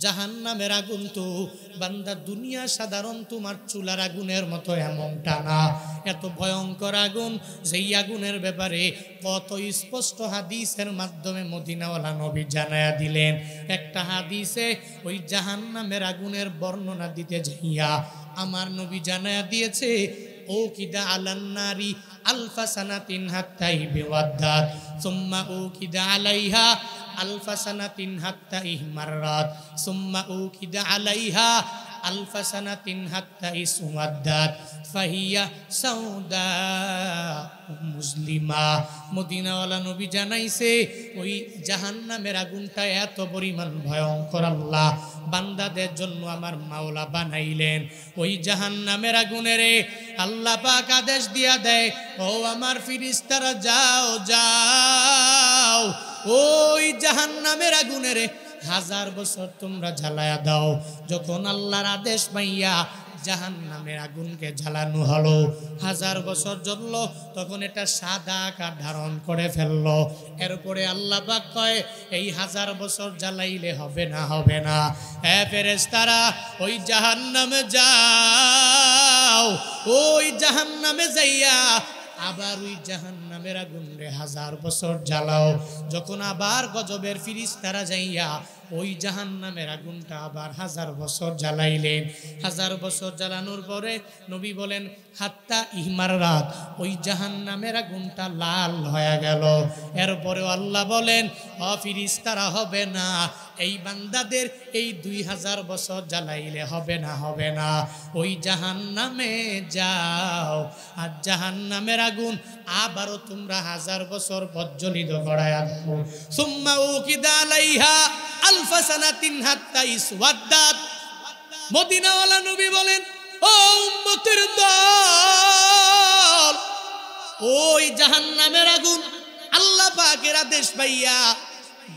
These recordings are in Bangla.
জাহান্নামের আগুন তো বান্দা দুনিয়া সাধারণ তোমার চুলার আগুনের মতো এমনটা না, এত ভয়ঙ্কর আগুন। যেই আগুনের ব্যাপারে কত স্পষ্ট হাদিসের মাধ্যমে মদিনাওয়ালা নবী জানায়া দিলেন। একটা হাদিসে ওই জাহান্নামের আগুনের বর্ণনা দিতে যাইয়া আমার নবী জানায়া দিয়েছে, ও কিদা আলান্নারি আলফা সানাতিন হাত্তা ইবিওয়াদ্দাত সুম্মা ও কিদা আলাইহা আলফা সানাতিন হাত্তা ইহমাররাত সুম্মা উকিদা আলাইহা আলফা সানাতিন হাত্তা ইসওয়াদ্দাত ফাহিয়া সাউদা মুসলিমা। মদিনাওয়ালা নবী জানাইছে ওই জাহান্নামের আগুনটা এত পরিমাণ ভয়ঙ্কর, আল্লাহ বান্দাদের জন্য আমার মাওলা বানাইলেন। ওই জাহান্নামের আগুনের আল্লাহ পাক আদেশ দিয়া দেয়, ও আমার ফিরিস্তারা যাও যাও, ওই জাহান্নামের আগুনের 1000 বছর তোমরা জ্বালায়া দাও। যখন আল্লাহর আদেশ পাইয়া জাহান্নামের আগুনকে জ্বালানো হলো, 1000 বছর জ্বললো, তখন এটা সাদা আকার ধারণ করে ফেললো। এরপরে আল্লাহ পাক কয়, এই 1000 বছর জ্বালাইলে হবে না, হবে না। হ্যাঁ ফেরেশতারা, ওই জাহান্নামে যাও, ওই জাহান্নামে যাইয়া আবার ওই জাহান্নামের আগুন রে 1000 বছর জ্বালাও। যখন আবার গজবের ফিরিস্তারা যাইয়া ওই জাহান্নামের আগুনটা আবার 1000 বছর জ্বালাইলেন। 1000 বছর জ্বালানোর পরে নবী বলেন, হাত্তা ইহমার রাত, ওই জাহান্নামের আগুনটা লাল হয়ে গেল। এরপরে আল্লাহ বলেন, ফিরিস্তারা হবে না, এই বান্দাদের এই 2000 বছর জ্বালাইলে হবে না, হবে না। ওই জাহান্নামে যাও, আর জাহান্নামের আগুন আবারও তোমরা 1000 বছর প্রজ্বলিত করায়া দাও। সুম্মা উকিদা আলাইহা আলফা সানাতিন হাত্তা ইসওয়াদ্দাত। মদিনাওয়ালা নবী বলেন, ও উম্মতের দল, ওই জাহান্নামের আগুন আল্লাহ পাকের আদেশ পাইয়া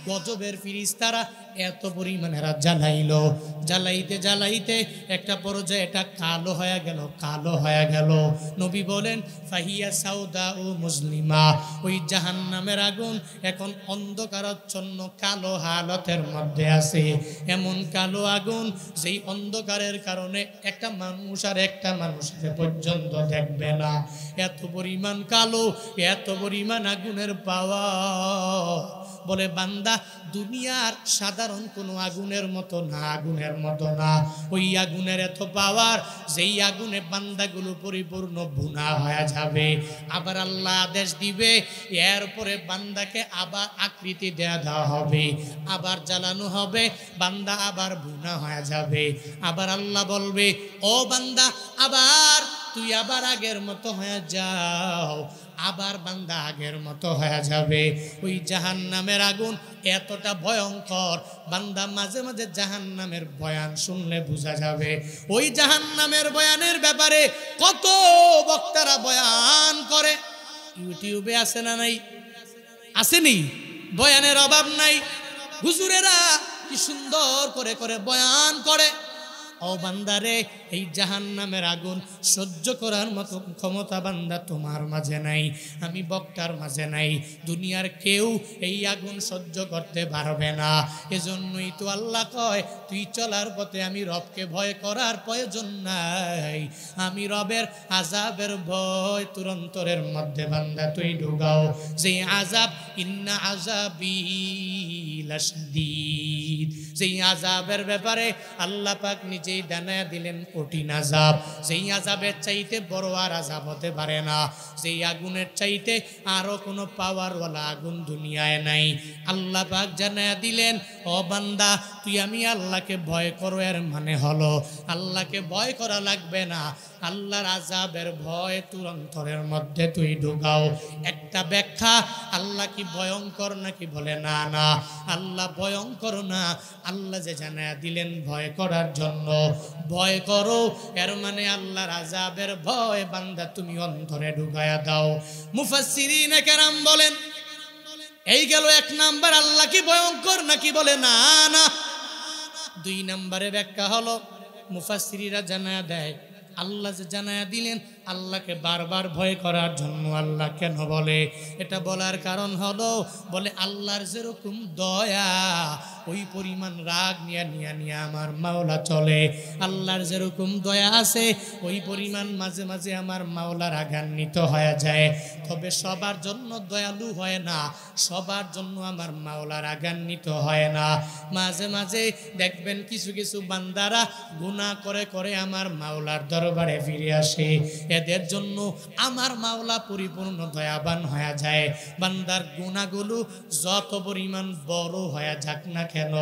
গজবের ফিরিস্তারা এত পরিমাণে জ্বালাইলো, জ্বালাইতে জ্বালাইতে একটা পর্যায়ে এটা কালো হয়ে গেল, কালো হয়ে গেল। নবী বলেন, ফাহিয়া সাউদা ও মুসলিমা, ওই জাহান্নামের আগুন এখন অন্ধকারাচ্ছন্ন কালো হালতের মধ্যে আছে। এমন কালো আগুন যেই অন্ধকারের কারণে একটা মানুষ আর একটা মানুষের পর্যন্ত দেখবে না। এত পরিমাণ কালো, এত পরিমাণ আগুনের পাওয়ার। বলে বান্দা দুনিয়ার সাধারণ কোনো আগুনের মতো না, আগুনের মতো না। ওই আগুনের এত পাওয়ার, যেই আগুনে বান্দাগুলো পরিপূর্ণ ভুনা হয়ে যাবে। আবার আল্লাহ আদেশ দিবে, এরপরে বান্দাকে আবার আকৃতি দেওয়া হবে, আবার জ্বালানো হবে, বান্দা আবার ভুনা হয়ে যাবে। আবার আল্লাহ বলবে, ও বান্দা আবার তুই আবার আগের মতো হয়ে যাও, আবার বান্দা আগের মতো হয়ে যাবে। ওই জাহান্নামের আগুন এতটা ভয়ঙ্কর, বান্দা মাঝে মাঝে জাহান্নামের বয়ান শুনলে বোঝা যাবে। ওই জাহান্নামের বয়ানের ব্যাপারে কত বক্তারা বয়ান করে, ইউটিউবে আছে না নাই? আসেনি? বয়ানের অভাব নাই। হুজুরেরা কি সুন্দর করে করে বয়ান করে। ও বান্দারে, এই জাহান্নামের আগুন সহ্য করার মতো ক্ষমতা বান্দা তোমার মাঝে নাই, আমি বক্তার মাঝে নাই, দুনিয়ার কেউ এই আগুন সহ্য করতে পারবে না। এজন্যই তো আল্লাহ কয়, তুই চলার পথে আমি রবকে ভয় করার প্রয়োজন নাই। আমি রবের আযাবের ভয় তোর অন্তরের মধ্যে বান্দা তুই ঢুকাও। যে আযাব, ইন্না আযাবি লাশাদীদ, যেই আযাবের ব্যাপারে আল্লাহ পাক নিজেই জানায়া দিলেন কঠিন আযাব। যেই আযাবের চাইতে বড় আর আযাব হতে পারে না, যেই আগুনের চাইতে আরো কোনো পাওয়ারওয়ালা আগুন দুনিয়ায় নাই। আল্লাহ পাক জানায়া দিলেন, ও বান্দা তুই আমি আল্লাহকে ভয় করো। এর মানে হলো আল্লাহকে ভয় করা লাগবে না, আল্লাহর আযাবের ভয় তোর অন্তরের মধ্যে তুই ঢুকাও। একটা ব্যাখ্যা, আল্লাহ কি ভয়ঙ্কর নাকি? বলে না, না, আল্লাহ ভয়ঙ্কর না। আল্লাহ যে জানায়া দিলেন ভয় করার জন্য, ভয় করো, এর মানে আল্লাহর আযাবের ভয় বান্দা তুমি অন্তরে ঢুকায়া দাও। মুফাসসিরিনে কেরাম বলেন, এই গেল 1 নাম্বার, আল্লাহ কি ভয়ঙ্কর নাকি? বলে না, না। 2 নম্বরে ব্যাখ্যা হলো, মুফাসসিরিরা জানায়া দেয় আল্লাহ যে জানায়া দিলেন আল্লাহকে বারবার ভয় করার জন্য। আল্লাহ কেন বলে? এটা বলার কারণ হলো, বলে আল্লাহর যেরকম দয়া ওই পরিমাণ রাগ নিয়ে নিয়ে নিয়ে আমার মাওলা চলে। আল্লাহর যেরকম দয়া আছে ওই পরিমাণ মাঝে মাঝে আমার মাওলা রাগান্বিত হয়ে যায়। তবে সবার জন্য দয়ালু হয় না, সবার জন্য আমার মাওলা রাগান্বিত হয় না। মাঝে মাঝে দেখবেন কিছু কিছু বান্দারা গুনাহ করে করে আমার মাওলার দরবারে ফিরে আসে, এদের জন্য আমার মাওলা পরিপূর্ণ দয়াবান হয়ে যায়। বান্দার গুনাহগুলো যত পরিমাণ বড় হয়ে যাক না কেন,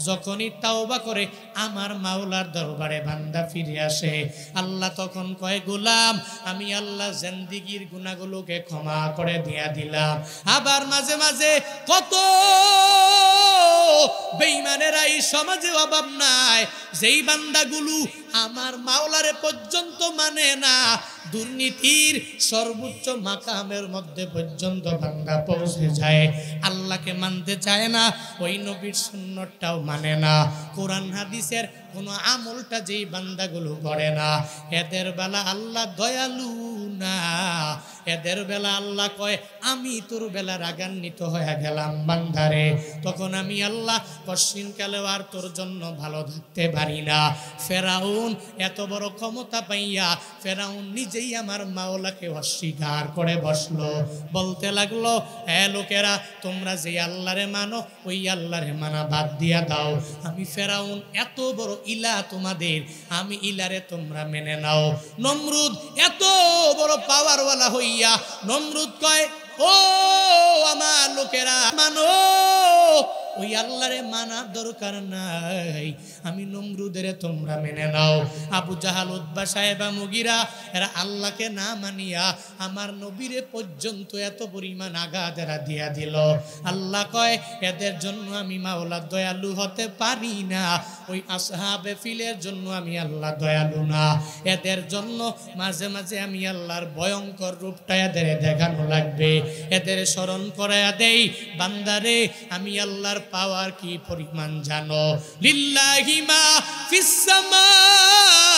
যখনই তাওবা করে আমার মাওলার দরবারে বান্দা ফিরে আসে, আল্লাহ তখন কয়, গোলাম আমি আল্লাহ জিন্দেগীর গুনাহগুলোকে ক্ষমা করে দিয়া দিলাম। আবার মাঝে মাঝে কত বেঈমানেরা এই সমাজে অভাব নাই, যেই বান্দাগুলো আমার মাওলারে পর্যন্ত মানে না, দুর্নীতির সর্বোচ্চ মাকামের মধ্যে পর্যন্ত বান্দা পৌঁছে যায়, আল্লাহকে মানতে চায় না, ওই নবীর সুন্নতটাও মানে না, কোরআন হাদিসের কোনো আমলটা যেই বান্দাগুলো করে না, এদের বেলা আল্লাহ দয়ালু না। এদের বেলা আল্লাহ কয়, আমি তোর বেলা রাগান্বিত হয়ে গেলাম বান্দারে, তখন আমি আল্লাহ পশ্চিমকালেও আর তোর জন্য ভালো থাকতে পারি না। ফেরাউন এত বড় ক্ষমতা পাইয়া ফেরাউন নিজেই আমার মাওলাকে অস্বীকার করে বসলো, বলতে লাগলো, হ্যাঁ লোকেরা তোমরা যে আল্লাহরে মানো ওই আল্লাহরে মানা বাদ দিয়া দাও। আমি ফেরাউন এত বড় ইলা তোমাদের, আমি ইলারে তোমরা মেনে নাও। নমরুদ এত বড় পাওয়ারওয়ালা হইয়া নমরুদ কয়, ও আমার লোকেরা মানো ওই আল্লাহরে মানার দরকার নাই, আমি নমরুদের তোমরা মেনে নাও। আবু জাহাল, উতবা, সাহেবা, মুগিরা এরা আল্লাহকে না মানিয়া আমার নবীরে পর্যন্ত এত পরিমাণ আঘাত এরা দিয়া দিল। আল্লাহ কয়, এদের জন্য আমি মাওলা দয়ালু হতে পারি না, ওই আসহাবে ফিলের জন্য আমি আল্লাহ দয়ালু না, এদের জন্য মাঝে মাঝে আমি আল্লাহর ভয়ঙ্কর রূপটা এদের দেখানো লাগবে, এদের স্মরণ করায়া দেই। বান্দারে আমি আল্লাহর পাওয়ার কি পরিমাণ জানো? লিল্লাহি মা ফিস সামাওয়াতি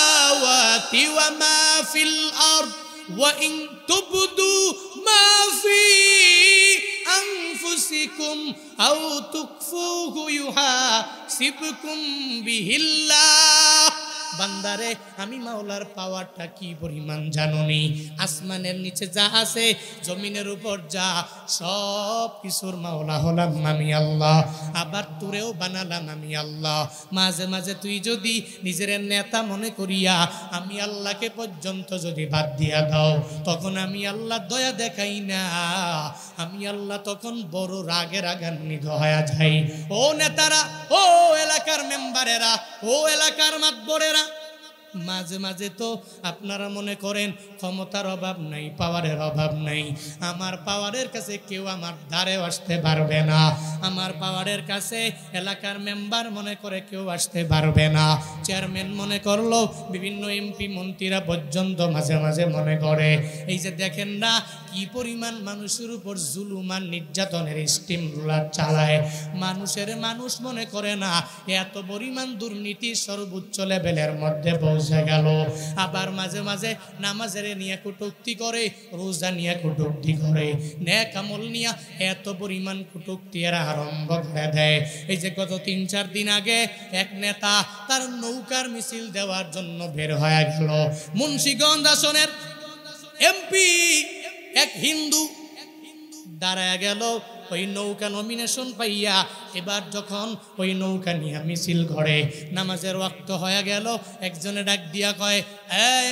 ওয়া মা ফিল আরদ ওয়া ইন তুবদু মা ফি আনফুসিকুম আও তুকফুহু ইউহাসিবকুম বিহিল্লাহ। বান্দারে আমি মাওলার পাওয়ারটা কি পরিমাণ জানোনি? আসমানের নিচে যা আছে, জমিনের উপর যা, সব কিছুর মাওলা হলাম আমি আল্লাহ, আবার তোরেও বানালাম আমি আল্লাহ। মাঝে মাঝে তুই যদি নিজের নেতা মনে করিয়া আমি আল্লাহকে পর্যন্ত যদি বাদ দিয়া দাও, তখন আমি আল্লাহ দয়া দেখাই না, আমি আল্লাহ তখন বড় রাগে রাগান্বিত হয়ে যাই। ও নেতারা, ও এলাকার মেম্বারেরা, ও এলাকার মাতবরেরা, মাঝে মাঝে তো আপনারা মনে করেন ক্ষমতার অভাব নাই, পাওয়ারের অভাব নাই, আমার পাওয়ারের কাছে কেউ আমার ধারে আসতে পারবে না, আমার পাওয়ারের কাছে এলাকার মেম্বার মনে করে কেউ আসতে পারবে না, চেয়ারম্যান মনে করলো, বিভিন্ন এমপি মন্ত্রীরা পর্যন্ত মাঝে মাঝে মনে করে। এই যে দেখেন না কি পরিমাণ মানুষের উপর জুলুমান নির্যাতনের স্টিম রুলার চালায়, মানুষের মানুষ মনে করে না এত পরিমাণ দুর্নীতি সর্বোচ্চ লেভেলের মধ্যে পৌঁছে গেল। আবার মাঝে মাঝে নামাজের নিয়ে কটূক্তি করে, রোজা নিয়ে কটূক্তি করে, নেক আমল নিয়ে এত পরিমাণ কটূক্তি এরা আরম্ভ করে দেয়। এই যে গত 3-4 দিন আগে এক নেতা তার নৌকার মিছিল দেওয়ার জন্য বের হয়ে গেল, মুন্সিগঞ্জ আসনের এমপি এক হিন্দু দাঁড়ায় গেল ওই নৌকা নমিনেশন পাইয়া। এবার যখন ওই নৌকা নিয়ে মিছিল ঘরে, নামাজের ওয়াক্ত হয়ে গেল, একজনে ডাক দিয়া কয়,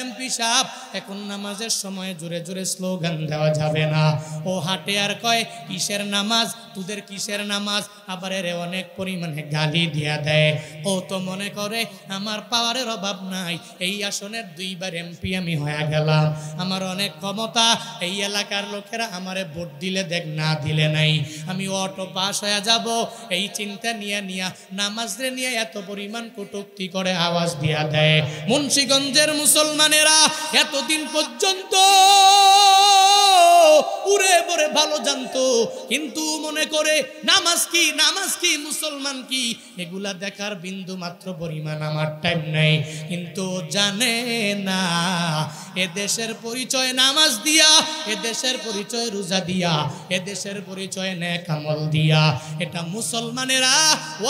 এমপি সাহেব এখন নামাজের সময় জোরে জোরে স্লোগান দেওয়া যাবে না। ও হাটে আর কয়, কিসের নামাজ, তোদের কিসের নামাজ, আবার এর অনেক পরিমাণে গালি দিয়া দেয়। ও তো মনে করে আমার পাওয়ারের অভাব নাই, এই আসনের 2বার এমপি আমি হয়ে গেলাম, আমার অনেক ক্ষমতা, এই এলাকার লোকেরা আমারে ভোট দিলে দেখ, না দিলে নাই, আমি অটো পাস হয়ে যাব, এই চিন্তা নিয়ে নামাজরে নিয়ে এত পরিমাণ কটূক্তি করে আওয়াজ দিয়া দেয়। মুন্সিগঞ্জের মুসলমানেরা এতদিন পর্যন্ত উড়ে পড়ে ভালো জানতো, কিন্তু মনে করে নামাজ কি মুসলমান কি এগুলা দেখার বিন্দু মাত্র পরিমাণ আমার টাইম নাই। কিন্তু জানে না এ দেশের পরিচয় নামাজ দিয়া, এ দেশের পরিচয় রোজা দিয়া, এ দেশের পরিচয় নেক আমল দিয়া। এটা মুসলমানেরা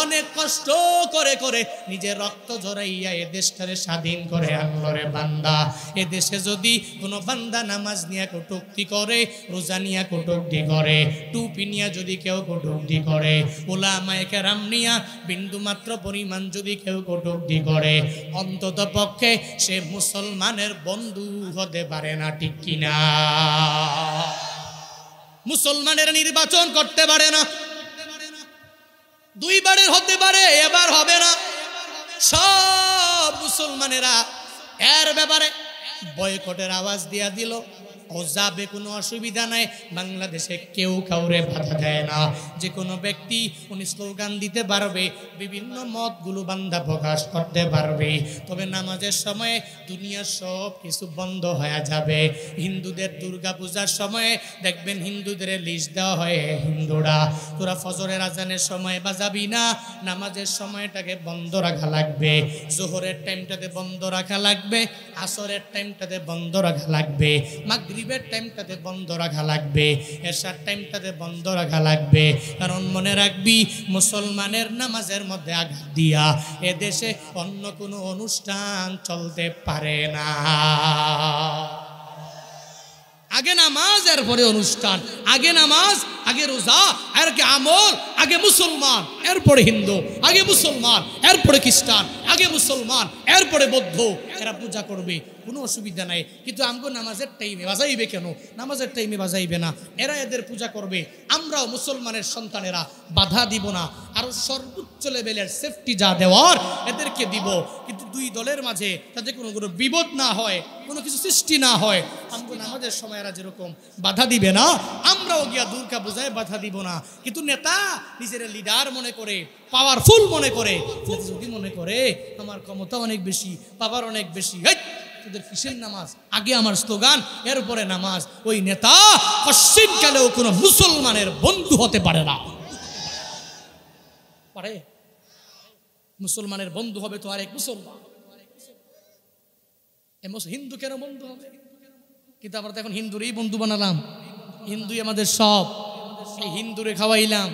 অনেক কষ্ট করে করে নিজের রক্ত ঝরাইয়া এ দেশটারে স্বাধীন করে আনলো রে বান্দা। এ দেশে যদি কোনো বান্দা নামাজ নিয়ে কটূক্তি করে, রোজা নিয়ে কটূক্তি করে, টুপি নিয়ে যদি কেউ কটূক্তি করে, উলামায়ে কেরাম নিয়া বিন্দু মাত্র পরিমাণ যদি কেউ কটূক্তি করে, অন্তত পক্ষে সে মুসলমানের বন্ধু হতে পারে না, ঠিক কিনা? মুসলমানের নির্বাচন করতে পারে না, দুইবারের হতে পারে, এবার হবে না। সব মুসলমানেরা এর ব্যাপারে বয়কটের আওয়াজ দিয়া দিল। ও যাবে, কোনো অসুবিধা নাই, বাংলাদেশে কেউ কাউরে বাধা দেয় না। যে কোনো ব্যক্তি উনি স্লোগান দিতে পারবে, বিভিন্ন মতগুলো বান্দা প্রকাশ করতে পারবে, তবে নামাজের সময়ে দুনিয়ার সব কিছু বন্ধ হয়ে যাবে। হিন্দুদের দুর্গা পূজার সময়ে দেখবেন হিন্দুদের লিস্ট দেওয়া হয়, হিন্দুরা তোরা ফজরের আজানের সময় বাজাবি না, নামাজের সময়টাকে বন্ধ রাখা লাগবে, জোহরের টাইমটাতে বন্ধ রাখা লাগবে, আসরের টাইমটাতে বন্ধ রাখা লাগবে, মাগরিবের টাইমটাতে বন্ধ রাখা লাগবে, এশার টাইমটাতে বন্ধ রাখা লাগবে। কারণ মনে রাখবি, মুসলমানের নামাজের মধ্যে আঘাত দিয়া এ দেশে অন্য কোনো অনুষ্ঠান চলতে পারে না। আগে নামাজ, এরপরে অনুষ্ঠান, আগে নামাজ, আগে রোজা, আর কি আমল, আগে মুসলমান এরপরে হিন্দু, আগে মুসলমান এরপরে খ্রিস্টান, আগে মুসলমান এরপরে বৌদ্ধ, এরা পূজা করবে, কোনো অসুবিধা নাই। কিন্তু আমগো নামাজের টাইমে বাজাইবে কেন? নামাজের টাইমে বাজাইবে না, এরা এদের পূজা করবে। আমরাও মুসলমানের সন্তানেরা বাধা দিব না, আরো সর্বোচ্চ লেভেলের সেফটি যা দেওয়ার এদেরকে দিব। কিন্তু দুই দলের মাঝে তাতে কোনো বিপদ না হয়, কোনো কিছু সৃষ্টি না হয়। আমগো নামাজের সময় এরা যেরকম বাধা দিবে না, আমরাও গিয়া দুর্গা পূজায় বাধা দিব না। কিন্তু নেতা নিজের লিডার মনে করে, পাওয়ারফুল মনে করে, যদি মনে করে আমার ক্ষমতা অনেক বেশি, পাওয়ার অনেক বেশি, তোদের কিসের নামাজ, আগে আমার স্লোগান, এর উপরে নামাজ, ওই নেতা পশ্চিমকালেও কোনো মুসলমানের বন্ধু হতে পারে না। পারে? মুসলমানের বন্ধু হবে তো আরেক মুসলমান, হিন্দু কেন বন্ধু হবে? কিন্তু আমরা তো এখন হিন্দুরই বন্ধু বানালাম, হিন্দুই আমাদের সব, এই হিন্দুরে খাওয়াইলাম,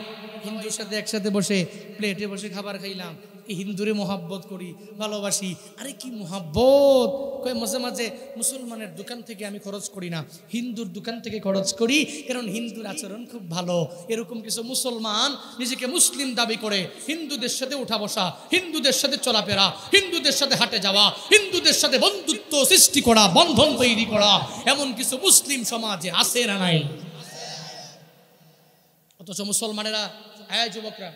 হিন্দুর সাথে একসাথে বসে প্লেটে বসে খাবার খাইলাম, এই হিন্দুরে মোহাব্বত করি, ভালোবাসি। আরে কি মোহাব্বত! কই মাঝে মাঝে মুসলমানের দোকান থেকে আমি খরচ করি না, হিন্দুর দোকান থেকে খরচ করি, কারণ হিন্দুর আচরণ খুব ভালো। এরকম কিছু মুসলমান নিজেকে মুসলিম দাবি করে হিন্দুদের সাথে উঠা বসা, হিন্দুদের সাথে চলাফেরা, হিন্দুদের সাথে হাঁটে যাওয়া, হিন্দুদের সাথে বন্ধুত্ব সৃষ্টি করা, বন্ধন তৈরি করা, এমন কিছু মুসলিম সমাজে আছে না নাই? অথচ মুসলমানেরা, হ্যাঁ যুবকরা,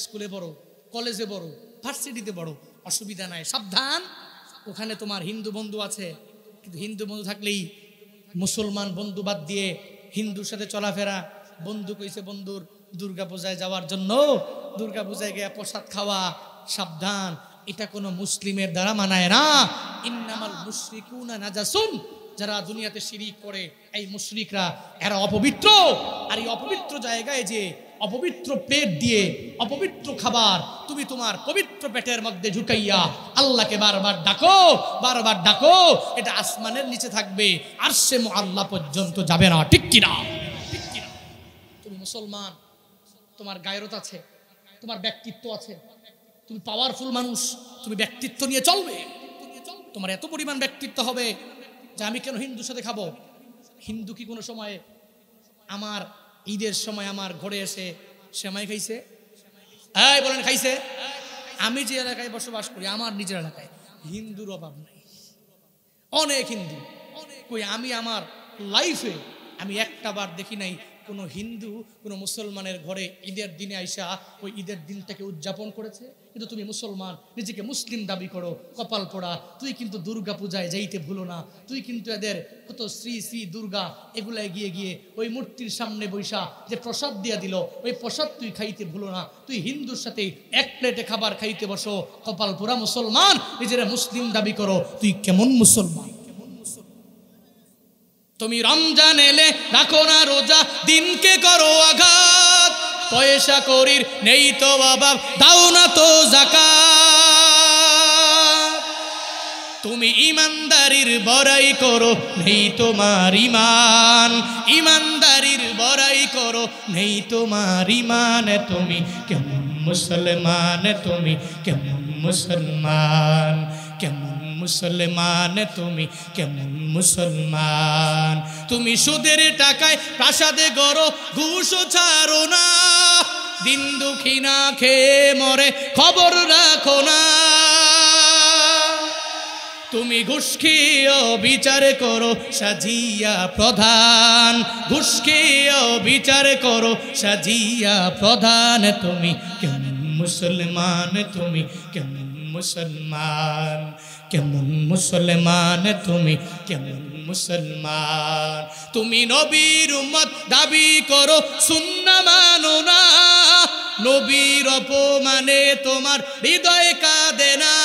স্কুলে পড়ো, কলেজে পড়ো, ভার্সিটিতে পড়ো, অসুবিধা নাই, সাবধান, ওখানে তোমার হিন্দু বন্ধু আছে। কিন্তু হিন্দু বন্ধু থাকলেই মুসলমান বন্ধু বাদ দিয়ে হিন্দুর সাথে চলাফেরা। বন্ধু কইছে বন্ধুর দুর্গা পূজায় যাওয়ার জন্য, দুর্গা পূজায় গিয়ে প্রসাদ খাওয়া, সাবধান, এটা কোনো মুসলিমের দ্বারা মানায় না। ইন্নামাল মুশরিকুনা নাজাসুন, যারা দুনিয়াতে শিরিক করে, এই মুশরিকরা, এরা অপবিত্র। আর এই অপবিত্র জায়গায় যে অপবিত্র প্লেট দিয়ে অপবিত্র খাবার তুমি তোমার পবিত্র পেটের মধ্যে ঢুকাইয়া আল্লাহকে বারবার ডাকো, বারবার ডাকো, এটা আসমানের নিচে থাকবে, আরশে মুআল্লা পর্যন্ত যাবে না, ঠিক কিনা? ঠিক কিনা? তুমি মুসলমান, তোমার গায়রত আছে, তোমার ব্যক্তিত্ব আছে, তুমি পাওয়ারফুল মানুষ, তুমি ব্যক্তিত্ব নিয়ে চলবে। তোমার এত পরিমাণ ব্যক্তিত্ব হবে যে আমি কেন হিন্দুর সাথে খাবো? হিন্দু কি কোনো সময় আমার ঈদের সময় আমার ঘরে এসে সেমাই খাইছে? এই বলেন খাইছে? আমি যে এলাকায় বসবাস করি, আমার নিজের এলাকায় হিন্দুর অভাব নাই, অনেক হিন্দু। কই আমি আমার লাইফে আমি একটা বার দেখি নাই কোনো হিন্দু কোনো মুসলমানের ঘরে ঈদের দিনে আইসা ওই ঈদের দিনটাকে উদযাপন করেছে। কিন্তু তুমি মুসলমান, নিজেকে মুসলিম দাবি করো, কপাল পোড়া, তুই কিন্তু দুর্গা পূজায় যাইতে ভুলো না। তুই কিন্তু এদের কত শ্রী শ্রী দুর্গা এগুলা গিয়ে গিয়ে ওই মূর্তির সামনে বৈশা যে প্রসাদ দিয়া দিল, ওই প্রসাদ তুই খাইতে ভুলো না। তুই হিন্দুর সাথে এক প্লেটে খাবার খাইতে বসো, কপাল পোড়া মুসলমান, নিজেরা মুসলিম দাবি করো, তুই কেমন মুসলমান? তুমি রমজান এলে রাখো না রোজা, দিনকে করো আঘাত, পয়সা করির নেই তো অভাব, দাও না তো যাকাত। তুমি ইমানদারির বড়াই করো, নেই তোমার ইমান, ইমানদারির বড়াই করো, নেই তোমার ইমান। তুমি কেমন মুসলমান, তুমি কেমন মুসলমান, কেমন মুসলমান, তুমি কেমন মুসলমান। তুমি সুদের টাকায় প্রাসাদে গড়ো, ঘুষও ছাড়ো না, দিন দুঃখী না খেয়ে মরে খবর রাখো না। তুমি ঘুষ খেয়েও বিচার করো সাজিয়া প্রধান, ঘুষ খেয়েও বিচার করো সাজিয়া প্রধান। তুমি কেমন মুসলমান, তুমি কেমন মুসলমান, কেমন মুসলমান, তুমি কেমন মুসলমান। তুমি নবীর উম্মত দাবি করো, সুন্নাহ মানো না, নবীর অপমানে তোমার হৃদয় কাঁদে না।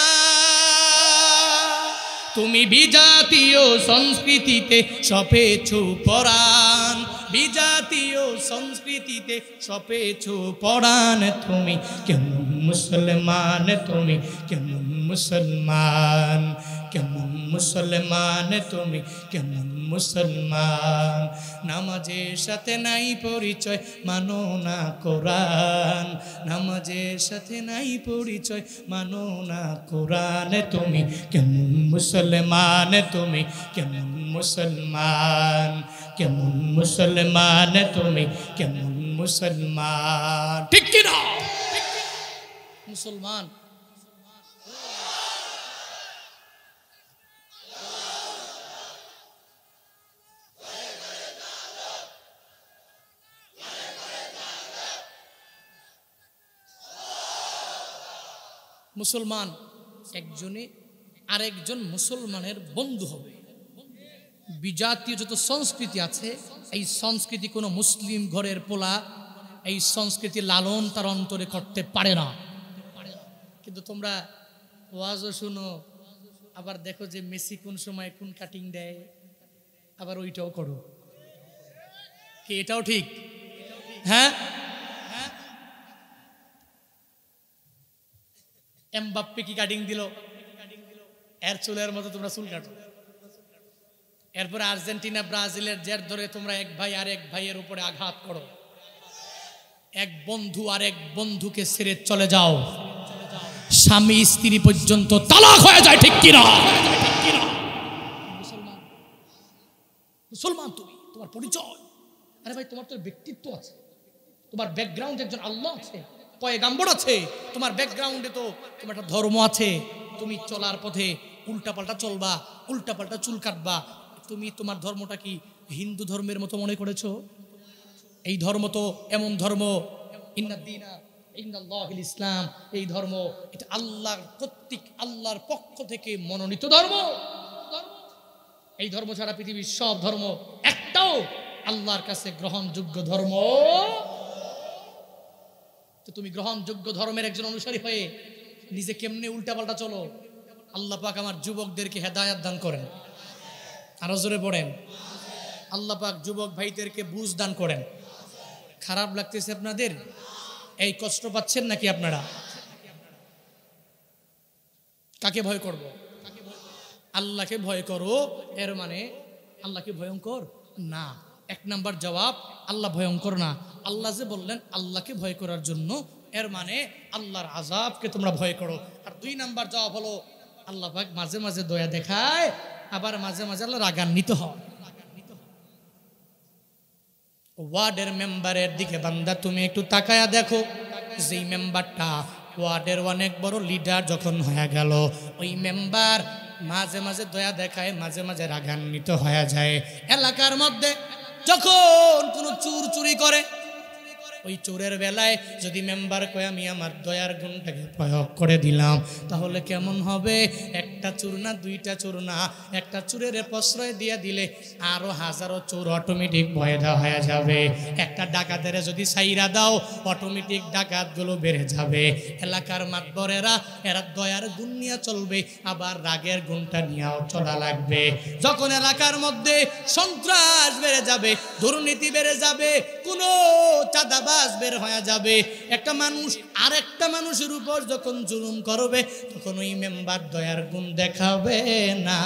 তুমি বিজাতীয় সংস্কৃতিতে সপেছো পরাণ, বিজাতীয় সংস্কৃতিতে সপেছো পরাণ। তুমি কেমন মুসলমান, তুমি কেমন মুসলমান, কেমন মুসলমান, তুমি কেমন মুসলমান। নামাজের সাথে নাই পরিচয়, মানো না কোরআন, নামাজের সাথে নাই পরিচয়, মানো না কোরআন। তুমি কেমন মুসলমান, তুমি কেমন মুসলমান, কেমন মুসলমান, তুমি কেমন মুসলমান। ঠিক কি না? মুসলমান মুসলমান একজনে আরেকজন মুসলমানের বন্ধু হবে। বিজাতীয় যত সংস্কৃতি আছে, এই সংস্কৃতি কোনো মুসলিম ঘরের পোলা এই সংস্কৃতি লালন তার অন্তরে করতে পারে না। কিন্তু তোমরা ওয়াজও শুনো, আবার দেখো যে মেসি কোন সময় কোন কাটিং দেয়, আবার ওইটাও করো। কি এটাও ঠিক? হ্যাঁ, এমবাপ্পে কি কাটিং দিল, এর চুলের মতো তোমরা চুল কাটো। এরপরে আর্জেন্টিনা ব্রাজিলের জের ধরে তোমরা এক ভাই আর এক ভাইয়ের উপরে আঘাত করো, এক বন্ধু আর এক বন্ধুকে ছেড়ে চলে যাও, স্বামী স্ত্রী পর্যন্ত তালাক হয়ে যায়। ঠিক কিনা? মুসলমান, মুসলমান তুমি, তোমার পরিচয়। আরে ভাই, তোমার তো ব্যক্তিত্ব আছে, তোমার ব্যাকগ্রাউন্ডে একজন আল্লাহ আছে, পয়গাম্বর আছে, তোমার ব্যাকগ্রাউন্ডে তো তোমার একটা ধর্ম আছে। তুমি চলার পথে উল্টাপাল্টা চলবা, উল্টাপাল্টা চুল কাটবা। তুমি তোমার ধর্মটা কি হিন্দু ধর্মের মতো মনে করেছো? এই ধর্ম তো এমন ধর্ম, ইন্নাদ্দীনা ইনদাল্লাহিল ইসলাম, এই ধর্ম এটা আল্লাহর কর্তৃক, আল্লাহর পক্ষ থেকে মনোনীত ধর্ম। এই ধর্ম ছাড়া পৃথিবীর সব ধর্ম একটাও আল্লাহর কাছে গ্রহণযোগ্য ধর্ম। তো তুমি গ্রহণযোগ্য ধর্মের একজন অনুসারী হয়ে নিজে কেমনে উল্টাপাল্টা চলো? আল্লাহ পাক আমার যুবকদেরকে হেদায়েত দান করেন, আরো জোরে পড়েন। আল্লাহ পাক যুবক ভাইদেরকে বুঝ দান করেন। খারাপ লাগতেছে আপনাদের? এই কষ্ট পাচ্ছেন নাকি আপনারা? কাকে ভয় করব? আল্লাহকে ভয় করো। এর মানে আল্লাহকে ভয়ঙ্কর না। এক নাম্বার জবাব, আল্লাহ ভয়ঙ্কর না। আল্লাহ যে বললেন আল্লাহকে ভয় করার জন্য, এর মানে আল্লাহর আযাবকে তোমরা ভয় করো। আর দুই নাম্বার জবাব হলো, আল্লাহ পাক মাঝে মাঝে দয়া দেখায়, আবার মাঝে মাঝে আল্লাহ রাগান্বিত হয়। ওয়ার্ডের মেম্বারের দিকে বান্দা তুমি একটু তাকায়া দেখো, যেই মেম্বারটা ওয়ার্ডের অনেক বড় লিডার যখন হয়ে গেল, ওই মেম্বার মাঝে মাঝে দয়া দেখায়, মাঝে মাঝে রাগান্বিত হয়ে যায়। এলাকার মধ্যে যখন কোনো চুর চুরি করে, ওই চোরের বেলায় যদি মেম্বার কয় আমি আমার দয়ার গুণটাকে প্রয়োগ করে দিলাম, তাহলে কেমন হবে? একটা একটা চোর না দুইটা চোর না, একটা চোরের প্রশ্রয় দিয়ে দিলে আরো হাজারো চোর অটোমেটিক ভয় দেওয়া হয়ে যাবে। একটা ডাকাতের যদি সাইরা দাও অটোমেটিক ডাকাতগুলো বেড়ে যাবে। এলাকার মাতবরেরা এরা দয়ার গুণ নিয়ে চলবে, আবার রাগের গুণটা নিয়েও চলা লাগবে। যখন এলাকার মধ্যে সন্ত্রাস বেড়ে যাবে, দুর্নীতি বেড়ে যাবে, কোনো চাঁদাবাজ বের হয়ে যাবে, একটা মানুষ আরেকটা মানুষের উপর যখন জুলুম করবে, তখন ওই মেম্বার দয়ার গুণ দেখাবে না,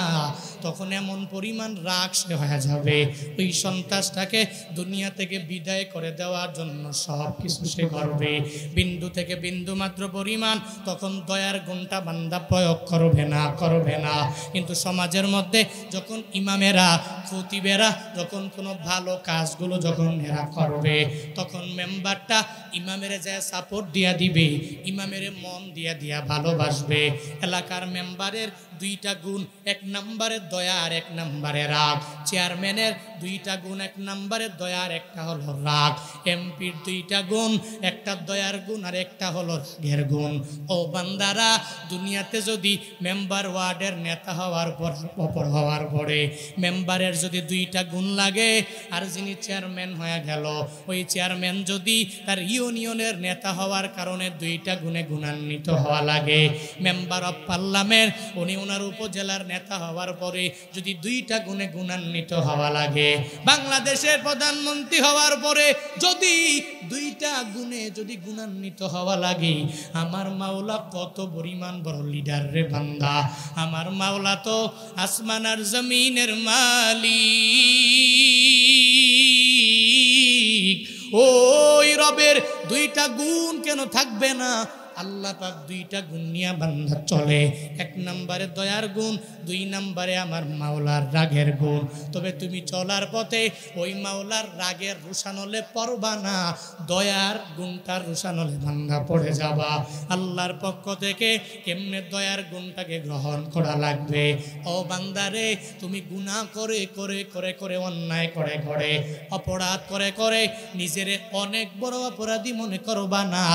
তখন এমন পরিমাণ রাগ সে হয়ে যাবে, ওই সন্ত্রাসটাকে দুনিয়া থেকে বিদায় করে দেওয়ার জন্য সব কিছু সে করবে। বিন্দু থেকে বিন্দু মাত্র পরিমাণ তখন দয়ার গুণটা বান্দা প্রয়োগ করবে না। কিন্তু সমাজের মধ্যে যখন ইমামেরা খতিবেরা যখন কোনো ভালো কাজগুলো যখন এরা করবে, তখন মেম্বারটা ইমামের যায় সাপোর্ট দিয়া দিবে, ইমামের মন দিয়া ভালোবাসবে। এলাকার মেম্বারের দুইটা গুণ, এক নম্বরে দয়া আর এক নম্বরে রাগ। চেয়ারম্যানের দুইটা গুণ, এক নম্বরে দয়া আর একটা হলো রাগ। এমপির দুইটা গুণ, একটা দয়ার গুণ আর একটা হলো রাগের গুণ। ও বান্দারা, দুনিয়াতে যদি মেম্বার ওয়ার্ডের নেতা হওয়ার পরে মেম্বারের যদি দুইটা গুণ লাগে, আর যিনি চেয়ারম্যান হয়ে গেল, ওই চেয়ারম্যান যদি তার ইউনিয়নের নেতা হওয়ার কারণে দুইটা গুণে গুণান্বিত হওয়া লাগে, মেম্বার অফ পার্লামেন্ট উনি ওনার উপজেলার নেতা হওয়ার পরে যদি দুইটা গুণে গুণান্বিত হওয়া লাগে, বাংলাদেশের প্রধানমন্ত্রী হওয়ার পরে যদি দুইটা গুণে যদি গুণান্বিত হওয়া লাগে, আমার মাওলা কত পরিমাণ বড় লিডার রে বান্দা। আমার মাওলা তো আসমান আর জমিনের মালিক। ওই রবের দুইটা গুণ কেন থাকবে না? আল্লাহ পাক দুইটা গুণ নিয়ে বান্দা চলে, এক নম্বরে দয়ার গুণ, দুই নম্বরে আমার মাওলার রাগের গুণ। তবে তুমি চলার পথে ওই মাওলার রাগের রুশানলে পড়বা না, দয়ার গুণটার রুশানলে বান্দা পড়ে যাবা। আল্লাহর পক্ষ থেকে কেমনে দয়ার গুণটাকে গ্রহণ করা লাগবে। ও বান্দারে, তুমি গুনাহ করে করে করে করে অন্যায় করে করে অপরাধ করে করে নিজের অনেক বড় অপরাধী মনে করবা না।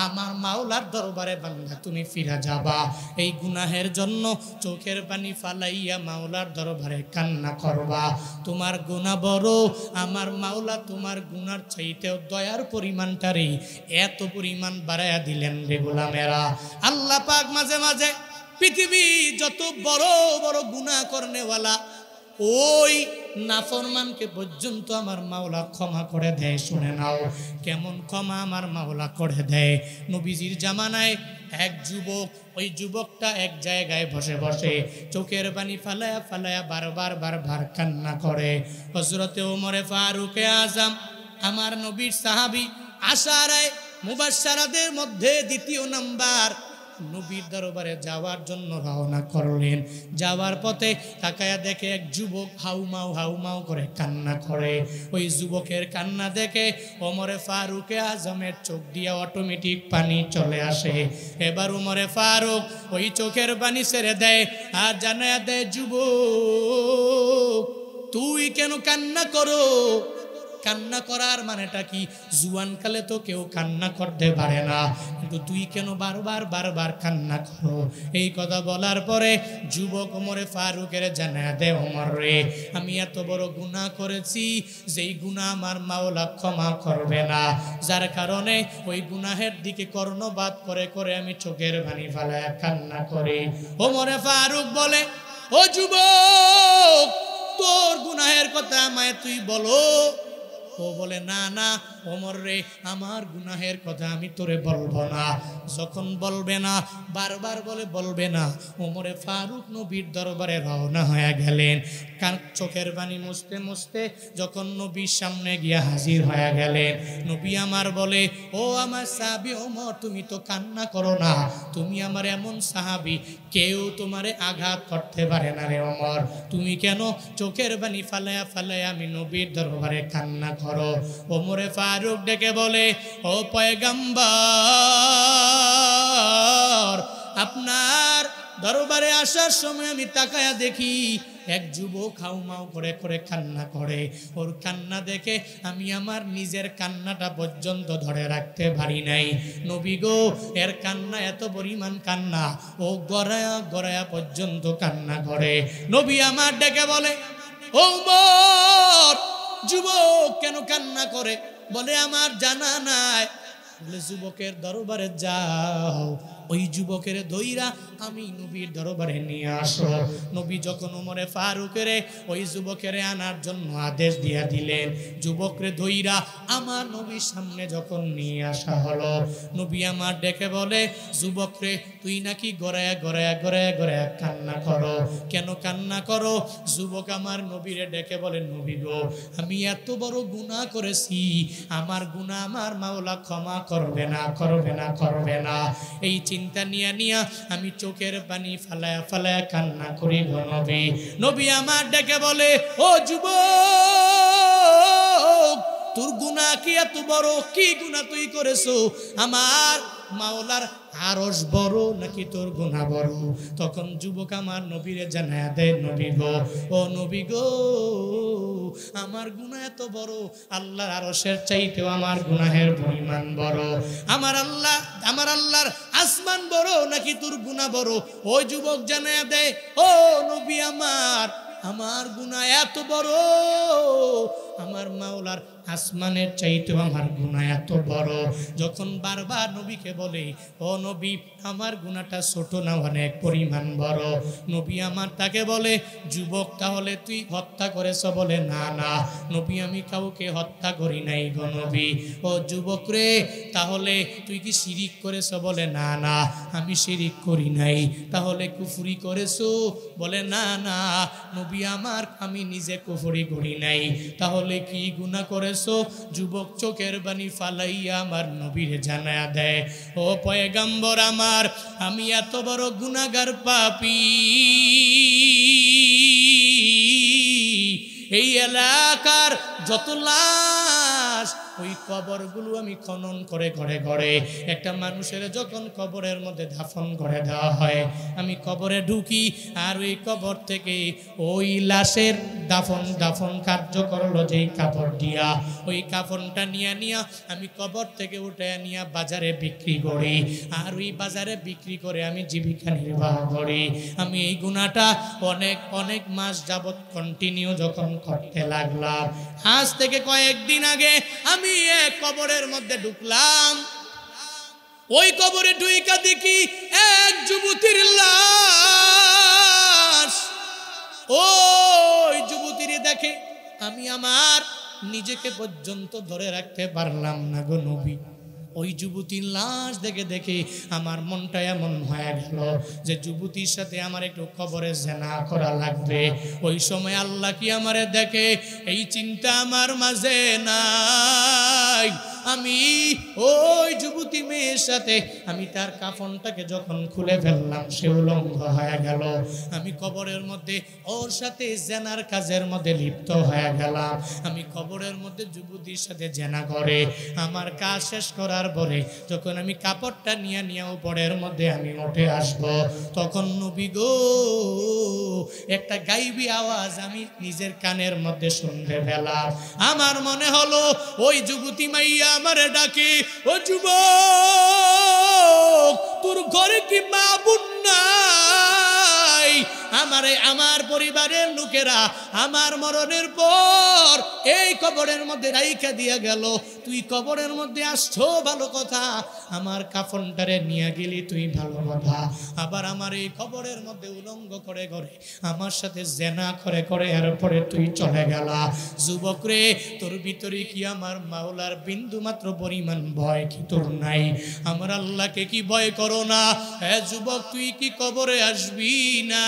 আমার মাওলার দরবারে বান্দা তুমি ফিরা যাবা। এই গুনাহের জন্য চোখের পানি ফালাইয়া মাওলার দরবারে কান্না করবা। তোমার গুনাহ বড়, আমার মাওলা তোমার গুনার চাইতেও দয়ার পরিমাণটারে এত পরিমাণ বাড়ায়া দিলেন রে গোলামেরা। আল্লাহ পাক মাঝে মাঝে পৃথিবী যত বড় বড় গুনাহ করনেওয়ালা ওই নাফরমানকে পর্যন্ত আমার মাওলা ক্ষমা করে দেয়। শুনে নাও কেমন ক্ষমা আমার মাওলা করে দেয়। নবীজির জামানায় এক যুবক, ওই যুবকটা এক জায়গায় বসে বসে চোখের পানি ফালায়া ফালায়া বারবার কান্না করে। হযরতে ওমরে ফারুকে আজম, আমার নবীর সাহাবী, আশারায়ে মুবাশশারাদের মধ্যে দ্বিতীয় নাম্বার, নবীর দরবারে যাওয়ার জন্য রওনা করলেন। যাওয়ার পথে তাকায়া দেখে এক যুবক হাউমাউ করে কান্না করে। ওই যুবকের কান্না দেখে ওমরে ফারুকে আজমের চোখ দিয়ে অটোমেটিক পানি চলে আসে। এবার ওমরে ফারুক ওই চোখের পানি ছেড়ে দেয় আর জানায়া দেয়, যুবক তুই কেন কান্না করো? কান্না করার মানেটা কি? জুয়ানকালে তো কেউ কান্না করতে পারে না, কিন্তু তুই কেন বারবার কান্না করো? এই কথা বলার পরে যুবক ওমরে ফারুকের জানায়া দে, ওমর রে, আমি এত বড় গুনাহ করেছি যেই গুনাহ আমার মাওলা ক্ষমা করবে না, যার কারণে ওই গুনাহের দিকে কর্ণপাত করে করে আমি চোখের পানি ফেলায় কান্না করি। ওমরে ফারুক বলে, ও যুবক, তোর গুনাহের কথা আমায় তুই বলো। ও বলে, না ওমর রে, আমার গুনাহের কথা আমি তোরে বলবো না। যখন বলবে না, বারবার বলবে না, ওমরে ফারুক নবীর দরবারে রওনা হয়ে গেলেন। চোখের পানি মুছতে মুছতে যখন নবীর সামনে গিয়া হাজির হয়ে গেলেন, নবী আমার বলে, ও আমার সাহাবী ওমর, তুমি তো কান্না করো না, তুমি আমার এমন সাহাবী, কেউ তোমারে আঘাত করতে পারে না রে ওমর, তুমি কেন চোখের পানি ফালায়া ফালায়া আমি নবীর দরবারে কান্না করো? ওমরে ফারুক ডেকে বলে, ও পয়গম্বর, আপনার দরবারে আসার সময় আমি তাকায়া দেখি এক যুবক হাউমাউ করে করে কান্না করে। ওর কান্না দেখে আমি আমার নিজের কান্নাটা পর্যন্ত ধরে রাখতে পারি নাই। নবী গো, এর কান্না এত পরিমাণ কান্না, ও গড়ায়া গড়ায়া পর্যন্ত কান্না করে। নবী আমার ডেকে বলে, ও উমর, যুবক কেন কান্না করে? বলে আমার জানা নাই। বলে যুবকের দরবারে যাও, ওই যুবকের দইরা আমি নবীর দরবারে নিয়ে আসো। নবী যখন উমরে ফারুকের ওই যুবকের আনার জন্য আদেশ দিয়া দিলেন, যুবকরে দইরা আমার নবীর সামনে যখন নিয়ে আসা হলো, নবী আমার ডেকে বলে, যুবকরে তুই নাকি গড়ায়া গড়ায়া গড়ায়া গড়ায়া কান্না করো, কেন কান্না করো? যুবক আমার নবীরে ডেকে বলে, নবী গো, আমি এত বড় গুনাহ করেছি, আমার গুনাহ আমার মাওলা ক্ষমা করবে না, করবে না, করবে না। এই চিন্তা নিয়া নিয়া আমি চোখের পানি ফালায়া ফালায়া কান্না করি গো নবী। নবী আমার ডেকে বলে, ও যুবক, তোর গুনাহ কি এত বড়? কি গুনাহ তুই করেছো? আমার মাওলার আরশ বড় নাকি তোর গুনাহ বড়? তখন যুবক আমার নবীরে জানায়া দেয়, নবী গো, ও নবী গো, আমার গুনাহ এত বড়, আল্লাহর আরশের চাইতেও আমার গুনাহের পরিমাণ বড়। আমার আল্লাহর আসমান বড় নাকি তোর গুনাহ বড়? ওই যুবক জানায়া দেয়, ও নবী আমার গুনাহ এত বড়, আমার মাওলার আসমানের চাইতেও আমার গুনাহ এত বড়। যখন বারবার নবীকে বলে, ও নবী, আমার গুনাহটা ছোট না, অনেক পরিমাণ বড়। নবী আমার তাকে বলে, যুবক তাহলে তুই হত্যা করেছ? বলে না না নবী, আমি কাউকে হত্যা করি নাই গো নবী। ও যুবক রে, তাহলে তুই কি শিরিক করেছ? বলে না না, আমি শিরিক করি নাই। তাহলে কুফরি করেছো? বলে না না নবী আমার, আমি নিজে কুফরি করি নাই। তাহলে কি গুনাহ করেছো? যুবক চোখের পানি ফালাইয়া আমার নবীরে জানায়া দেয়, ও পয়গম্বর আমার, আমি এত বড় গুনাহগার পাপী, এই এলাকার যত লাশ, ওই কবরগুলো আমি খনন করে ঘরে ঘরে, একটা মানুষের যখন কবরের মধ্যে দাফন করে দেওয়া হয়, আমি কবরে ঢুকি, আর ওই কবর থেকে ওই লাশের দাফন কার্য করলো যেই কাপড় দিয়া, ওই কাপড়টা নিয়া আমি কবর থেকে উঠে নিয়ে বাজারে বিক্রি করি, আর ওই বাজারে বিক্রি করে আমি জীবিকা নির্বাহ করি। আমি এই গুনাহটা অনেক অনেক মাস যাবত কন্টিনিউ যখন করতে লাগলাম, আজ থেকে কয়েকদিন আগে আমি এক কবরের মধ্যে ঢুকলাম। ওই কবরে ঢুইকা দেখি এক যুবতীর লাশ। ওই যুবতীর দেখে আমি আমার নিজেকে পর্যন্ত ধরে রাখতে পারলাম না গো নবী। ওই যুবতীর লাশ দেখে আমার মনটা এমন হয়ে গেল যে যুবতীর সাথে আমার একটু কবরে জেনা করা লাগবে। ওই সময় আল্লাহ কি আমারে দেখে, এই চিন্তা আমার মাঝে নাই। আমি ওই যুবতী মেয়ের সাথে আমি তার কাফনটাকে যখন খুলে ফেললাম, সে উলঙ্গ হয়ে গেল। আমি কবরের মধ্যে ওর সাথে জেনার কাজের মধ্যে লিপ্ত হয়ে গেলাম। আমি কবরের মধ্যে যুবতীর সাথে জেনা করে আমার কাজ শেষ করার পরে যখন আমি কাপড়টা নিয়ে উপরের মধ্যে আমি উঠে আসব, তখন নবী গো, একটা গাইবী আওয়াজ আমি নিজের কানের মধ্যে শুনতে পেলাম। আমার মনে হলো ওই যুবতী মাইয়া আমারে ডাকে, ও যুবক, তোর ঘরে কি মা বোন নাই? আমার পরিবারের লোকেরা আমার মরণের পর এই কবরের মধ্যে রাইখা দিয়া গেল, তুই কবরের মধ্যে আসছো ভালো কথা, আমার কাফনটারে নিয়ে গেলি তুই ভালো কথা, আবার আমার এই কবরের মধ্যে উলঙ্গ করে করে আমার সাথে জেনা করে এরপরে তুই চলে গেলা। যুবক রে, তোর ভিতরে কি আমার মাওলার বিন্দু মাত্র পরিমাণ ভয় কি তোর নাই? আমার আল্লাহকে কি ভয় করো না? হ্যাঁ যুবক, তুই কি কবরে আসবি না?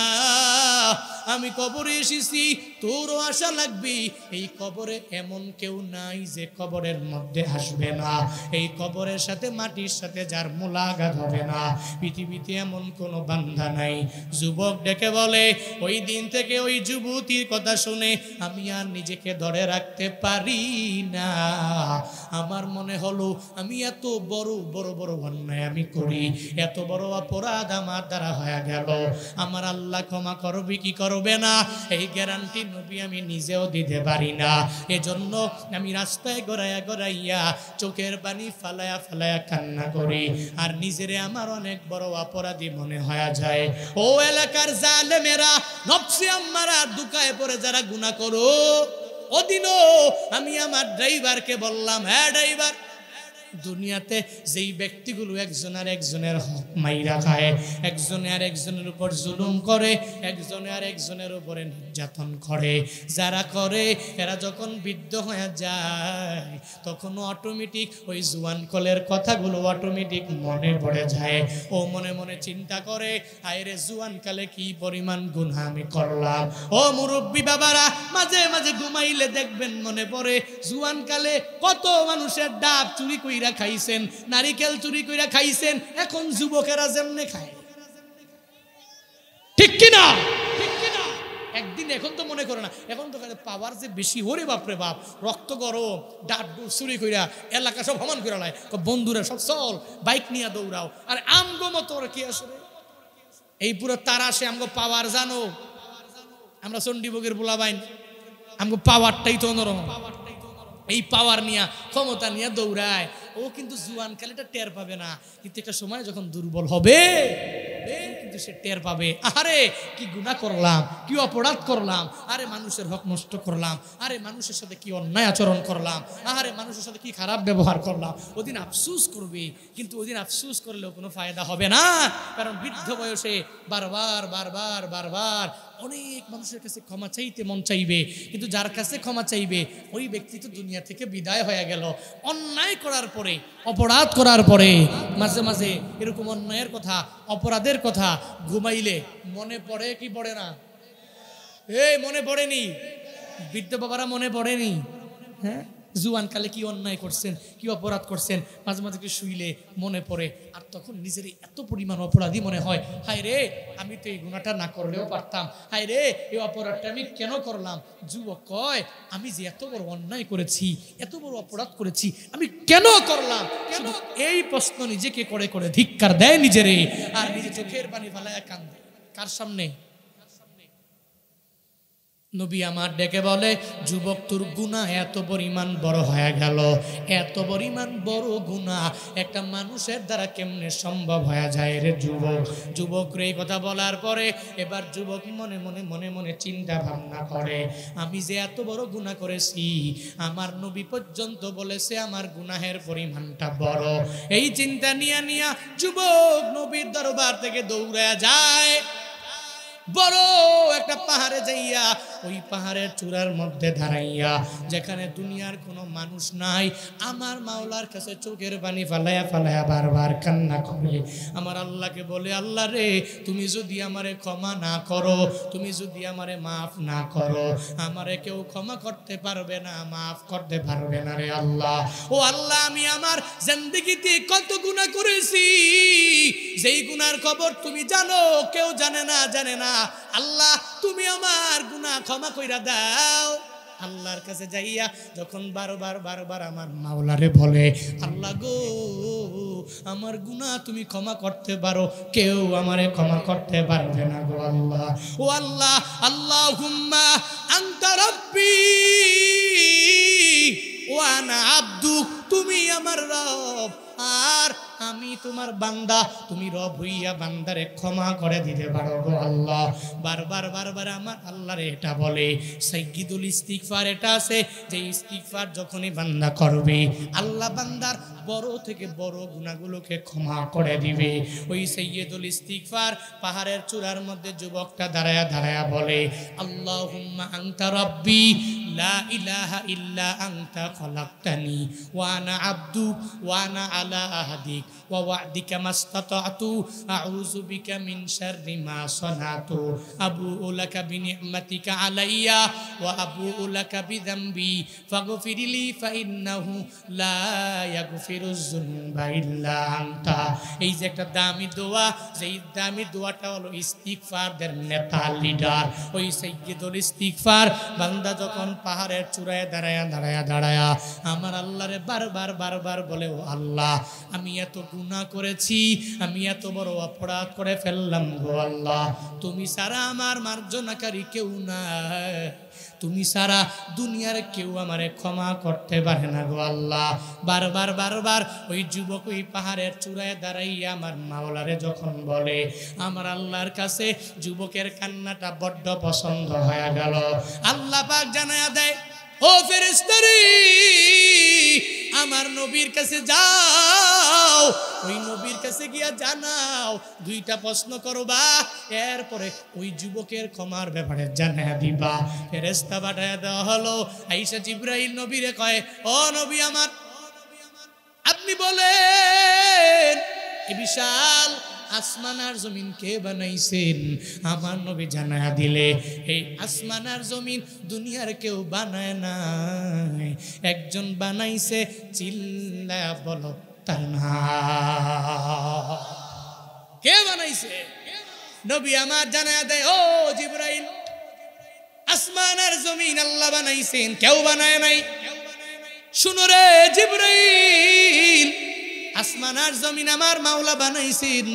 আমি কবরে এসেছি, তোরও আশা লাগবে। এই কবরে এমন কেউ নাই যে কবরের মধ্যে আসবে না। এই কবরের সাথে মাটির সাথে যার মোলাকাত হবে না, পৃথিবীতে এমন কোনো বান্দা নাই। যুবক ডেকে বলে, ওই দিন থেকে ওই যুবতীর কথা শুনে আমি আর নিজেকে ধরে রাখতে পারি না। আমার মনে হলো আমি এত বড় অন্যায় আমি করি, এত বড় অপরাধ আমার দ্বারা হয়ে গেল, আমার আল্লাহ ক্ষমা করবে কি করবে পারবে না, এই গ্যারান্টি নবী আমি নিজেও দিতে পারি না। এজন্য আমি রাস্তায় গড়াইয়া গড়াইয়া চোখের পানি ফালায়া ফালায়া কান্না করি, আর নিজেরে আমার অনেক বড় অপরাধী মনে হয়ে যায়। ও এলাকার জালেমেরা, নফসে আম্মারা দুকায় পড়ে যারা গুনাহ করো, ওদিনও আমি আমার ড্রাইভারকে বললাম, হ্যাঁ ড্রাইভার, দুনিয়াতে যেই ব্যক্তিগুলো একজন আর একজনের হক মাইরা খায়, একজনে আর একজনের উপর জুলুম করে, একজনে আর একজনের উপরে নির্যাতন করে, যারা করে এরা যখন বৃদ্ধ হয়ে যায় তখন অটোমেটিক ওই জুয়ান কলের কথাগুলো অটোমেটিক মনে পড়ে যায়। ও মনে মনে চিন্তা করে, আইরে জুয়ান কালে কি পরিমাণ গুনাহ আমি করলাম। ও মুরব্বী বাবারা, মাঝে মাঝে ঘুমাইলে দেখবেন মনে পড়ে জুয়ান কালে কত মানুষের ডাব চুরি কইরা খাইছেন, নারিকেল চুরি কইরা খাইছেন, এখন যুবকেরা যেমনে খায়, ঠিক কিনা? একদিন এখন তো মনে করে না, এখন তো পাওয়ার যে বেশি, ওরে বাপরে বাপ, রক্ত গরম, ডাব চুরি কইরা এলাকা সব সমান করে লাই, বন্ধুরা সব চল বাইক নিয়ে দৌড়াও। আর আমগো মতো ওরা কি আসলে এই পুরো তারা সে আমগো পাওয়ার জানো, আমরা চণ্ডীভোগের বুলাবাইন, আমগো পাওয়ারটাই তো অন্যরকম। এই পাওয়ার নিয়ে ক্ষমতা নিয়ে দৌড়ায় ও, কিন্তু জুয়ান কালে এটা টের পাবে না, কিন্তু একটা সময় যখন দুর্বল হবে কিন্তু সে টের পাবে, আরে কি গুনাহ করলাম, কি অপরাধ করলাম, আরে মানুষের হক নষ্ট করলাম, আরে মানুষের সাথে কি অন্যায় আচরণ করলাম, আরে মানুষের সাথে কি খারাপ ব্যবহার করলাম। ওদিন আফসোস করবে, কিন্তু ওদিন আফসোস করলেও কোনো ফায়দা হবে না, কারণ বৃদ্ধ বয়সে বারবার বারবার বারবার অনেক মানুষের কাছে ক্ষমা চাইতে মন চাইবে, কিন্তু যার কাছে ক্ষমা চাইবে ওই ব্যক্তি তো দুনিয়া থেকে বিদায় হয়ে গেল। অন্যায় করার পরে, অপরাধ করার পরে মাঝে মাঝে এরকম অন্যায়ের কথা, অপরাধের কথা ঘুমাইলে মনে পড়ে কি পড়ে না? এই মনে পড়েনি? বৃদ্ধ বাবারা মনে পড়েনি? হ্যাঁ, জুয়ান কালে কি অন্যায় করছেন, কি অপরাধ করছেন, মাঝে মাঝে কি শুইলে মনে পড়ে, আর তখন নিজের এত পরিমাণ অপরাধী মনে হয়, হায় রে আমি তো এই গুনাহটা না করলেও পারতাম, হায় রে এই অপরাধটা আমি কেন করলাম। যুবক কয়, আমি যে এত বড় অন্যায় করেছি, এত বড় অপরাধ করেছি, আমি কেন করলাম? শুধু এই প্রশ্ন নিজেকে করে করে ধিক্কার দেয় নিজেরে, আর নিজে চোখের পানি ফালায়া কান্দে। কার সামনে? নবী আমার ডেকে বলে, যুবক তোর গুনাহ এত পরিমাণ বড় হয়ে গেল, এত পরিমাণ বড় গুনাহ একটা মানুষের দ্বারা কেমনে সম্ভব হয়ে যায় রে যুবক। যুবক রে এই কথা বলার পরে এবার যুবক মনে মনে মনে মনে চিন্তা ভাবনা করে, আমি যে এত বড় গুনাহ করেছি, আমার নবী পর্যন্ত বলেছে আমার গুনাহের পরিমাণটা বড়। এই চিন্তা নিয়া নিয়া যুবক নবীর দরবার থেকে দৌড়ায়া যায়, বড় একটা পাহাড়ে যাইয়া ওই পাহাড়ের চূড়ার মধ্যে দাঁড়াইয়া, যেখানে দুনিয়ার কোনো মানুষ নাই, আমার মাওলার কাছে চোখের পানি ফালায়া ফালায়া বারবার কান্না করে আমার আল্লাহকে বলে, আল্লাহ রে তুমি যদি আমারে ক্ষমা না করো, তুমি যদি আমারে মাফ না করো, আমারে কেউ ক্ষমা করতে পারবে না, মাফ করতে পারবে না রে আল্লাহ। ও আল্লাহ, আমি আমার জিন্দেগিতে কত গুনাহ করেছি, যেই গুনার খবর তুমি জানো, কেউ জানে না, জানে না। আল্লাহ তুমি আমার গুনাহ ক্ষমা কইরা দাও। আল্লাহর কাছে যাইয়া যখন বারবার বারবার আমার মাওলারে বলে, আল্লাহ গো আমার গুনাহ তুমি ক্ষমা করতে পারো, কেউ আমারে ক্ষমা করতে পারবে না গো আল্লাহ। ও আল্লাহ, আল্লাহুম্মা আনতা রাব্বি ওয়া আনা আবদুক, তুমি আমার রব আর আমি তোমার বান্দা, তুমি রব হইয়া বান্দারে ক্ষমা করে দিতে পারো গো আল্লাহ। বারবার বারবার আমার আল্লাহরে এটা বলে। সাইয়্যিদুল ইস্তিগফার এটা আছে যে ইস্তিগফার যখনই বান্দা করবে, আল্লাহ বান্দার বড় থেকে বড় গুনাহগুলোকে ক্ষমা করে দিবে। ওই সাইয়্যিদুল ইস্তিগফার পাহাড়ের চূড়ার মধ্যে যুবকটা দাঁড়ায়া দাঁড়ায়া বলে, আল্লাহুম্মা আনতা রাব্বি লা ইলাহা ইল্লা আনতা খলাকতানি ওয়া আনা আবদুক ওয়া আনা আলা আহদিক ওয়া ওয়া'দিকা মাসতাতা'তু আউযু বিকা মিন শাররি মা সানাতু আবুউ লাকা বিনি'মাতিকা আলাইয়া ওয়া আবুউ লাকা বিযামবি ফাগফিরলি ফাইন্নাহু লা ইয়াগফিরুয যুনুবা ইল্লা আনতা। এই যে একটা দামি দোয়া, যেই দামি দোয়াটা হলো ইস্তিগফারদের নেতা, লিডার। ওই সাইয়্যিদুল ইস্তিগফার বান্দা যখন পাহাড়ের চূড়ায় দাঁড়ায়া আমার আল্লাহরে বারবার বলে, ও আল্লাহ, আমি এত গুনাহ করেছি, আমি এত বড় অপরাধ করে ফেললাম গো আল্লাহ, তুমি ছাড়া আমার মার্জনাকারী কেউ নাই, তুমি ছাড়া দুনিয়ার কেউ আমারে ক্ষমা করতে পারে না গো আল্লাহ। বারবার ওই যুবক ওই পাহাড়ের চূড়ায় দাঁড়াইয়া আমার মাওলারে যখন বলে, আমার আল্লাহর কাছে যুবকের কান্নাটা বড্ড পছন্দ হয়ে গেল। আল্লাহ পাক জানায়া দেয়, ও ফেরেশতারা, আমার নবীর কাছে যাও, ওই নবীর কাছে গিয়া জানাও, দুইটা প্রশ্ন করবা, এরপরে ওই যুবকের ক্ষমার ব্যাপারে জানায়া দিবা। ফেরেশতা পাঠায়া দেওয়া হলো। আয়েশা জিবরাইল নবীরে কয়, ও নবী আমার, আপনি বলেন এই বিশাল আসমান আর জমিন কে বানাইছেন? আমার নবী জানায়া দিলে, এই আসমান আর জমিন দুনিয়ার কেউ বানায় নাই, একজন বানাইছে, চিল্লায়া বলো তার নাম। কে বানাইছে? নবী আমার জানায়া দেয়, ও জিবরাইল, আসমান আর জমিন আল্লাহ বানাইছেন, কেউ বানায় নাই। শুনো রে জিবরাইল, আসমান আর জমিন আমার মাওলা বানাইছেন।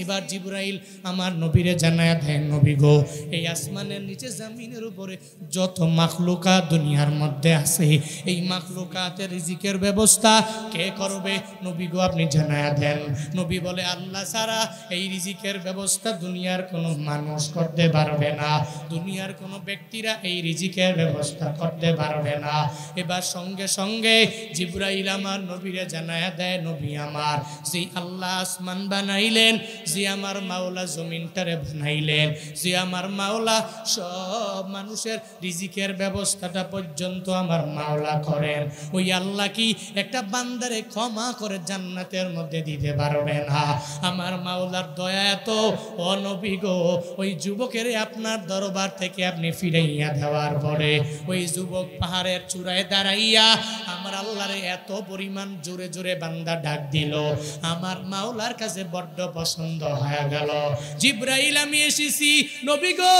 এবার জিবরাইল আমার নবীরে জানায়া দেন, নবী গো, এই আসমানের নিচে জমিনের উপরে যত মাখলুকাত দুনিয়ার মধ্যে আছে, এই মাখলুকাতের রিজিকের ব্যবস্থা কে করবে? নবী গো আপনি জানায়া দেন। নবী বলে, আল্লাহ ছাড়া এই রিজিকের ব্যবস্থা দুনিয়ার কোনো মানুষ করতে পারবে না, দুনিয়ার কোনো ব্যক্তিরা এই রিজিকের ব্যবস্থা করতে পারবে না। এবার সঙ্গে সঙ্গে জিবরাইল আমার নবীরে জানায়া দেয়, নবী আমার, যে আল্লাহ আসমান বানাইলেন, যে আমার মাওলা জমিনটারে বানাইলেন, যে আমার মাওলা সব মানুষের রিজিকের ব্যবস্থাটা পর্যন্ত আমার মাওলা করেন, ওই আল্লাহ কি একটা বান্দারে ক্ষমা করে জান্নাতের মধ্যে দিতে পারবে না? আমার মাওলার দয়া এত, ও নবী গো, ওই যুবকের আপনার দরবার থেকে আপনি ফিরাইয়া দেওয়ার পরে ওই যুবক পাহাড়ের চূড়ায় দাঁড়াইয়া আমার আল্লাহরে এত পরিমাণ জোরে জোরে বান্দা ডাক দিল, আমার মাওলার কাছে বড্ড পছন্দ হয়ে গেল। জিবরাইল, আমি এসেছি নবী গো,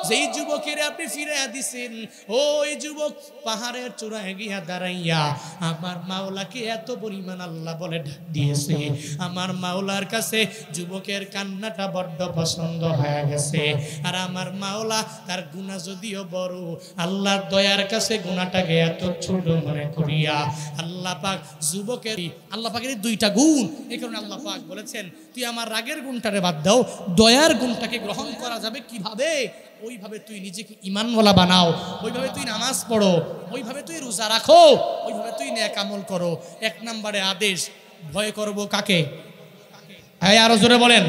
যেই যুবকের আপনি ফিরাইয়া দিছেন, ওই যুবক পাহাড়ের চূড়ায় গিয়া দাঁড়াইয়া আমার মাওলাকে এত পরিমাণ আল্লাহ বলে ডাক দিয়েছে, আমার মাওলার কাছে যুবকের কান্নাটা বড্ড পছন্দ হয়ে গেছে। আর আমার মাওলা তার গুনাহ যদিও বড়, আল্লাহর দয়ার কাছে গুনাহটাকে এত ছোট মনে করিয়া আল্লাহ পাক যুবকের, আল্লাহ পাকের দুইটা গুণ, এই কারণে আল্লাহ পাক বলেছেন, তুই আমার রাগের গুণটারে বাদ দাও, দয়ার গুণটাকে গ্রহণ করা যাবে কিভাবে? ওইভাবে তুই নিজেকে ঈমানওয়ালা বানাও, ওইভাবে তুই নামাজ পড়ো, ওইভাবে তুই রোজা রাখো, ওইভাবে তুই নেক আমল করো। এক নম্বরে আদেশ, ভয় করব কাকে? হ্যাঁ, আরো জোরে বলেন।